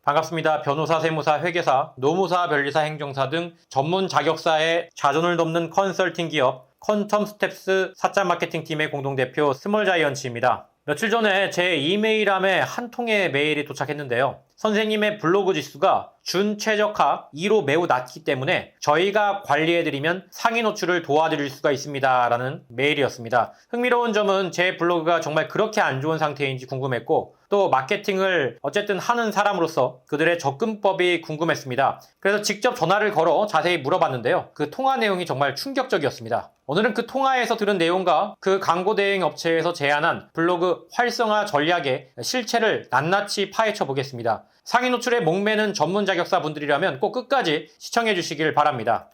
반갑습니다. 변호사, 세무사, 회계사, 노무사, 변리사, 행정사 등 전문 자격사의 자존을 돕는 컨설팅 기업 퀀텀 스텝스 사자 마케팅 팀의 공동대표 스몰자이언츠입니다. 며칠 전에 제 이메일함에 한 통의 메일이 도착했는데요. 선생님의 블로그 지수가 준최적화 2로 매우 낮기 때문에 저희가 관리해드리면 상위 노출을 도와드릴 수가 있습니다. 라는 메일이었습니다. 흥미로운 점은 제 블로그가 정말 그렇게 안 좋은 상태인지 궁금했고 또 마케팅을 어쨌든 하는 사람으로서 그들의 접근법이 궁금했습니다. 그래서 직접 전화를 걸어 자세히 물어봤는데요. 그 통화 내용이 정말 충격적이었습니다. 오늘은 그 통화에서 들은 내용과 그 광고 대행 업체에서 제안한 블로그 활성화 전략의 실체를 낱낱이 파헤쳐 보겠습니다. 상위 노출에 목매는 전문 자격사 분들이라면 꼭 끝까지 시청해 주시길 바랍니다.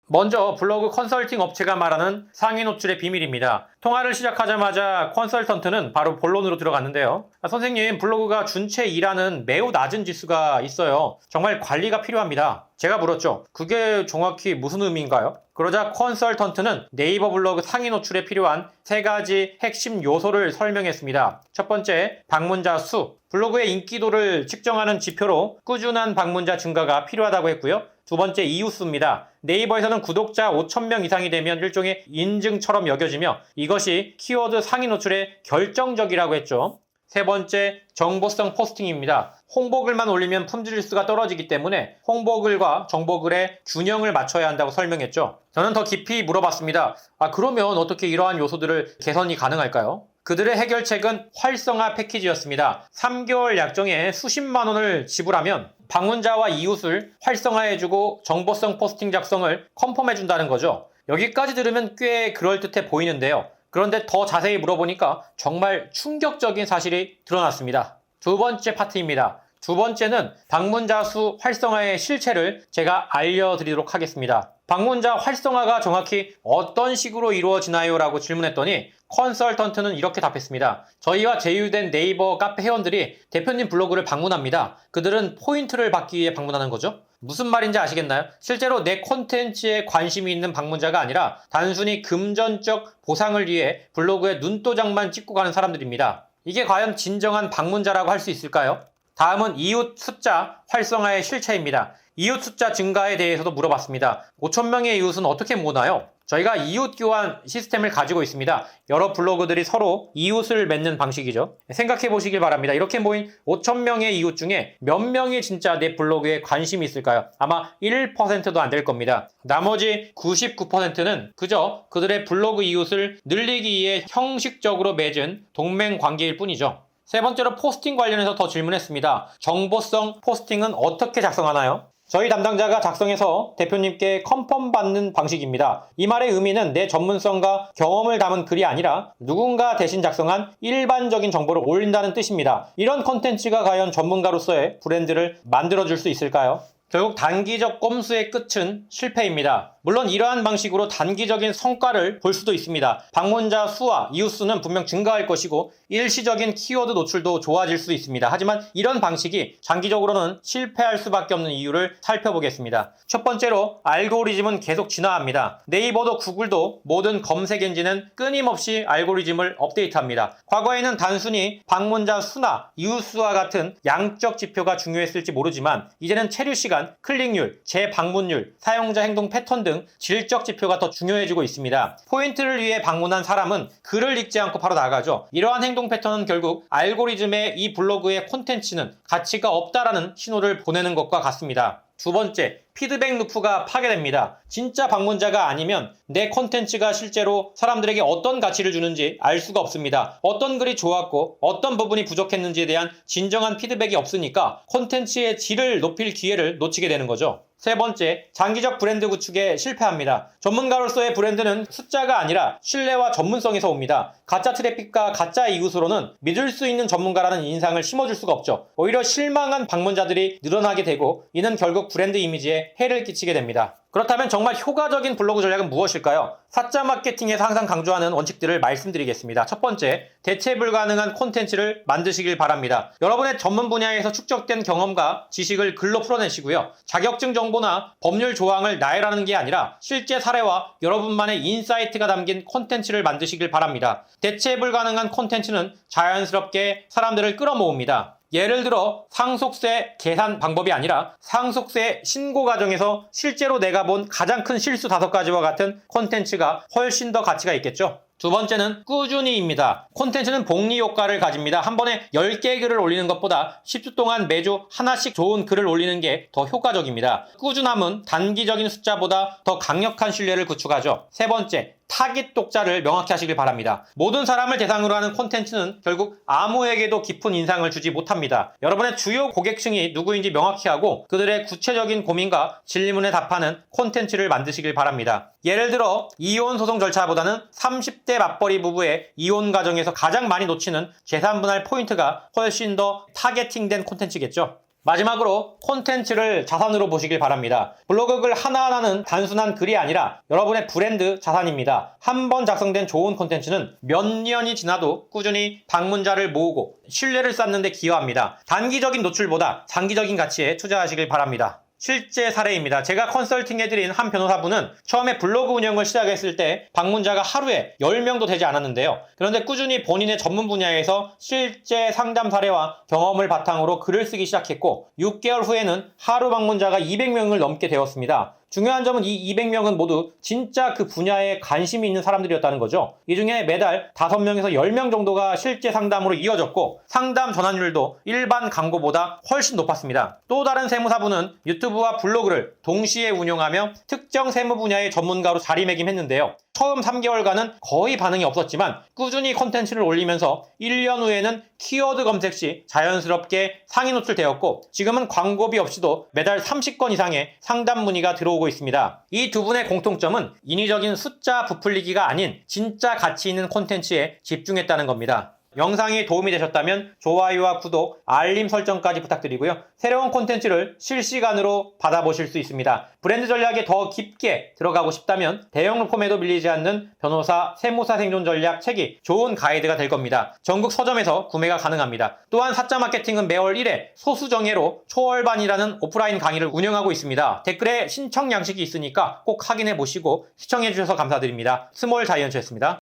먼저 블로그 컨설팅 업체가 말하는 상위 노출의 비밀입니다. 통화를 시작하자마자 컨설턴트는 바로 본론으로 들어갔는데요. 선생님, 블로그가 준최 2라는 매우 낮은 지수가 있어요. 정말 관리가 필요합니다. 제가 물었죠. 그게 정확히 무슨 의미인가요? 그러자 컨설턴트는 네이버 블로그 상위 노출에 필요한 3가지 핵심 요소를 설명했습니다. 첫 번째, 방문자 수. 블로그의 인기도를 측정하는 지표로 꾸준한 방문자 증가가 필요하다고 했고요. 두 번째, 이웃수입니다. 네이버에서는 구독자 5,000명 이상이 되면 일종의 인증처럼 여겨지며 이것이 키워드 상위 노출에 결정적이라고 했죠. 세 번째, 정보성 포스팅입니다. 홍보글만 올리면 품질수가 떨어지기 때문에 홍보글과 정보글의 균형을 맞춰야 한다고 설명했죠. 저는 더 깊이 물어봤습니다. 그러면 어떻게 이러한 요소들을 개선이 가능할까요? 그들의 해결책은 활성화 패키지였습니다. 3개월 약정에 수십만 원을 지불하면 방문자와 이웃을 활성화해주고 정보성 포스팅 작성을 컨펌해준다는 거죠. 여기까지 들으면 꽤 그럴듯해 보이는데요. 그런데 더 자세히 물어보니까 정말 충격적인 사실이 드러났습니다. 두 번째 파트입니다. 두 번째는 방문자 수 활성화의 실체를 제가 알려드리도록 하겠습니다. 방문자 활성화가 정확히 어떤 식으로 이루어지나요? 라고 질문했더니 컨설턴트는 이렇게 답했습니다. 저희와 제휴된 네이버 카페 회원들이 대표님 블로그를 방문합니다. 그들은 포인트를 받기 위해 방문하는 거죠. 무슨 말인지 아시겠나요? 실제로 내 콘텐츠에 관심이 있는 방문자가 아니라 단순히 금전적 보상을 위해 블로그에 눈도장만 찍고 가는 사람들입니다. 이게 과연 진정한 방문자라고 할 수 있을까요? 다음은 이웃 숫자 활성화의 실체입니다. 이웃 숫자 증가에 대해서도 물어봤습니다. 5,000명의 이웃은 어떻게 모으나요? 저희가 이웃 교환 시스템을 가지고 있습니다. 여러 블로그들이 서로 이웃을 맺는 방식이죠. 생각해 보시길 바랍니다. 이렇게 모인 5,000명의 이웃 중에 몇 명이 진짜 내 블로그에 관심이 있을까요? 아마 1%도 안 될 겁니다. 나머지 99%는 그저 그들의 블로그 이웃을 늘리기 위해 형식적으로 맺은 동맹 관계일 뿐이죠. 세 번째로 포스팅 관련해서 더 질문했습니다. 정보성 포스팅은 어떻게 작성하나요? 저희 담당자가 작성해서 대표님께 컨펌 받는 방식입니다. 이 말의 의미는 내 전문성과 경험을 담은 글이 아니라 누군가 대신 작성한 일반적인 정보를 올린다는 뜻입니다. 이런 콘텐츠가 과연 전문가로서의 브랜드를 만들어줄 수 있을까요? 결국 단기적 꼼수의 끝은 실패입니다. 물론 이러한 방식으로 단기적인 성과를 볼 수도 있습니다. 방문자 수와 이웃 수는 분명 증가할 것이고 일시적인 키워드 노출도 좋아질 수 있습니다. 하지만 이런 방식이 장기적으로는 실패할 수밖에 없는 이유를 살펴보겠습니다. 첫 번째로 알고리즘은 계속 진화합니다. 네이버도 구글도 모든 검색 엔진은 끊임없이 알고리즘을 업데이트합니다. 과거에는 단순히 방문자 수나 이웃 수와 같은 양적 지표가 중요했을지 모르지만 이제는 체류 시간, 클릭률, 재방문율, 사용자 행동 패턴 등 질적 지표가 더 중요해지고 있습니다. 포인트를 위해 방문한 사람은 글을 읽지 않고 바로 나가죠. 이러한 행동 패턴은 결국 알고리즘의 이 블로그의 콘텐츠는 가치가 없다라는 신호를 보내는 것과 같습니다. 두 번째, 피드백 루프가 파괴됩니다. 진짜 방문자가 아니면 내 콘텐츠가 실제로 사람들에게 어떤 가치를 주는지 알 수가 없습니다. 어떤 글이 좋았고 어떤 부분이 부족했는지에 대한 진정한 피드백이 없으니까 콘텐츠의 질을 높일 기회를 놓치게 되는 거죠. 세 번째, 장기적 브랜드 구축에 실패합니다. 전문가로서의 브랜드는 숫자가 아니라 신뢰와 전문성에서 옵니다. 가짜 트래픽과 가짜 이웃으로는 믿을 수 있는 전문가라는 인상을 심어줄 수가 없죠. 오히려 실망한 방문자들이 늘어나게 되고 이는 결국 브랜드 이미지에 경제에 해를 끼치게 됩니다. 그렇다면 정말 효과적인 블로그 전략은 무엇일까요? 사자 마케팅에서 항상 강조하는 원칙들을 말씀드리겠습니다. 첫 번째, 대체 불가능한 콘텐츠를 만드시길 바랍니다. 여러분의 전문 분야에서 축적된 경험과 지식을 글로 풀어내시고요. 자격증 정보나 법률 조항을 나열하는 게 아니라 실제 사례와 여러분만의 인사이트가 담긴 콘텐츠를 만드시길 바랍니다. 대체 불가능한 콘텐츠는 자연스럽게 사람들을 끌어모읍니다. 예를 들어 상속세 계산 방법이 아니라 상속세 신고 과정에서 실제로 내가 본 가장 큰 실수 5가지와 같은 콘텐츠가 훨씬 더 가치가 있겠죠. 두 번째는 꾸준히입니다. 콘텐츠는 복리 효과를 가집니다. 한 번에 10개의 글을 올리는 것보다 10주 동안 매주 하나씩 좋은 글을 올리는 게 더 효과적입니다. 꾸준함은 단기적인 숫자보다 더 강력한 신뢰를 구축하죠. 세 번째, 타깃 독자를 명확히 하시길 바랍니다. 모든 사람을 대상으로 하는 콘텐츠는 결국 아무에게도 깊은 인상을 주지 못합니다. 여러분의 주요 고객층이 누구인지 명확히 하고 그들의 구체적인 고민과 질문에 답하는 콘텐츠를 만드시길 바랍니다. 예를 들어 이혼 소송 절차보다는 30대 맞벌이 부부의 이혼 과정에서 가장 많이 놓치는 재산 분할 포인트가 훨씬 더 타겟팅된 콘텐츠겠죠. 마지막으로 콘텐츠를 자산으로 보시길 바랍니다. 블로그 글 하나하나는 단순한 글이 아니라 여러분의 브랜드 자산입니다. 한 번 작성된 좋은 콘텐츠는 몇 년이 지나도 꾸준히 방문자를 모으고 신뢰를 쌓는 데 기여합니다. 단기적인 노출보다 장기적인 가치에 투자하시길 바랍니다. 실제 사례입니다. 제가 컨설팅해드린 한 변호사분은 처음에 블로그 운영을 시작했을 때 방문자가 하루에 10명도 되지 않았는데요. 그런데 꾸준히 본인의 전문 분야에서 실제 상담 사례와 경험을 바탕으로 글을 쓰기 시작했고 6개월 후에는 하루 방문자가 200명을 넘게 되었습니다. 중요한 점은 이 200명은 모두 진짜 그 분야에 관심이 있는 사람들이었다는 거죠. 이 중에 매달 5명에서 10명 정도가 실제 상담으로 이어졌고 상담 전환율도 일반 광고보다 훨씬 높았습니다. 또 다른 세무사분은 유튜브와 블로그를 동시에 운용하며 특정 세무 분야의 전문가로 자리매김했는데요. 처음 3개월간은 거의 반응이 없었지만 꾸준히 콘텐츠를 올리면서 1년 후에는 키워드 검색 시 자연스럽게 상위 노출되었고 지금은 광고비 없이도 매달 30건 이상의 상담 문의가 들어오고 있습니다. 이 두 분의 공통점은 인위적인 숫자 부풀리기가 아닌 진짜 가치 있는 콘텐츠에 집중했다는 겁니다. 영상이 도움이 되셨다면 좋아요와 구독, 알림 설정까지 부탁드리고요. 새로운 콘텐츠를 실시간으로 받아보실 수 있습니다. 브랜드 전략에 더 깊게 들어가고 싶다면 대형 로펌에도 밀리지 않는 변호사, 세무사 생존 전략 책이 좋은 가이드가 될 겁니다. 전국 서점에서 구매가 가능합니다. 또한 사자 마케팅은 매월 1회 소수정예로 초월반이라는 오프라인 강의를 운영하고 있습니다. 댓글에 신청 양식이 있으니까 꼭 확인해 보시고 시청해 주셔서 감사드립니다. 스몰 자이언츠였습니다.